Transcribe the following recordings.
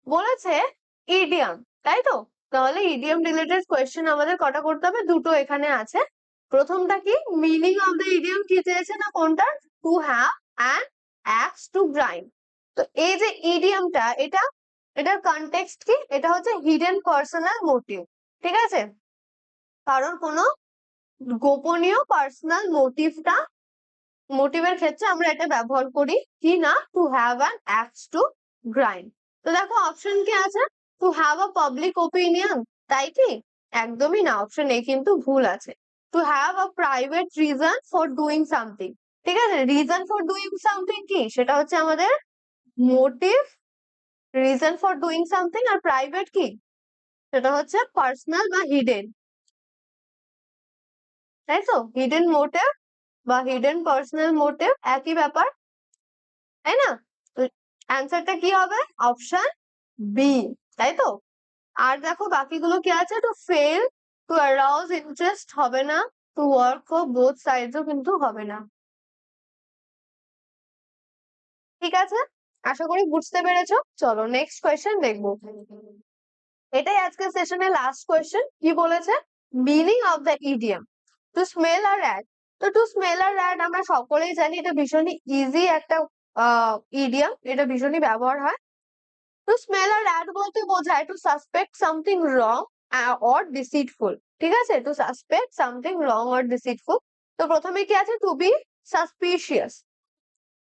বলেছে ইডিয়াম, তাই তো? তাহলে ইডিয়াম রিলেটেড কোয়েশ্চেন আমাদের কটা করতে হবে? দুটো এখানে আছে। প্রথমটা কি, মিনিং অফ দ্য ইডিয়াম কি চেয়েছে না কোনটা? To have an axe to grind. তো এই যে ইডিয়ামটা, এটার কনটেক্সট কি? এটা হচ্ছে হিডেন পার্সোনাল মোটিভ, ঠিক আছে? কারণ কোনো গোপনীয় পার্সোনাল মোটিভের ক্ষেত্রে আমরা এটা ব্যবহার করি কি না, to have an axe to grind. তো দেখো অপশন কি আছে, to have a public opinion, তাই কি? একদমই না, অপশন এ কিন্তু ভুল আছে। To have a private reason for doing something, ঠিক আছে? রিজন ফর ডুইং সামথিং কি? সেটা হচ্ছে আমাদের motive, reason for doing something. আর প্রাইভেট কি? সেটা হচ্ছে পার্সোনাল বা হিডেন, তাই তো? হিডেন মোটিভ বা হিডেন পার্সোনাল মোটিভ একই ব্যাপার, তাই না? তো অ্যান্সারটা কি হবে? অপশন বি, তাই তো? আর দেখো বাকিগুলো কি আছে, two fail to arouse interest হবে না, টু ওয়ার্ক ফর বোথ সাইডসও কিন্তু হবে না। ঠিক আছে, আশা করি বুঝতে পেরেছো। চলো নেক্সট কোয়েশ্চেন দেখবো। এটাই আজকের সেশনের লাস্ট কোয়েশ্চেন। কি বলেছে? Meaning of the idiom to smell a rat. তো টু স্মেল আর র্যাট আমরা সকলেই জানি এটা ভীষণই ইজি একটা ইডিয়াম, এটা ভীষণই ব্যবহার হয়। টু স্মেল আ rat বলতে বোঝায় to suspect something wrong or deceitful, ঠিক আছে? To suspect something wrong or deceitful. তো প্রথমে কি আছে? To be suspicious.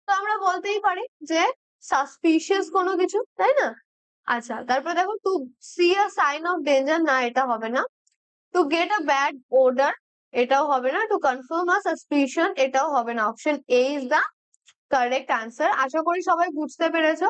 তো আমরা বলতেই পারি যে সাসপিশিয়াস কোনো কিছু, তাই না? আচ্ছা, তারপরে দেখো to see a sign of danger, না এটা হবে না। To get a bad odour, এটাও হবে না। টু কনফার্ম আ সাসপিশন, এটাও হবে না। Option A is the correct answer. আশা করি সবাই বুঝতে পেরেছো।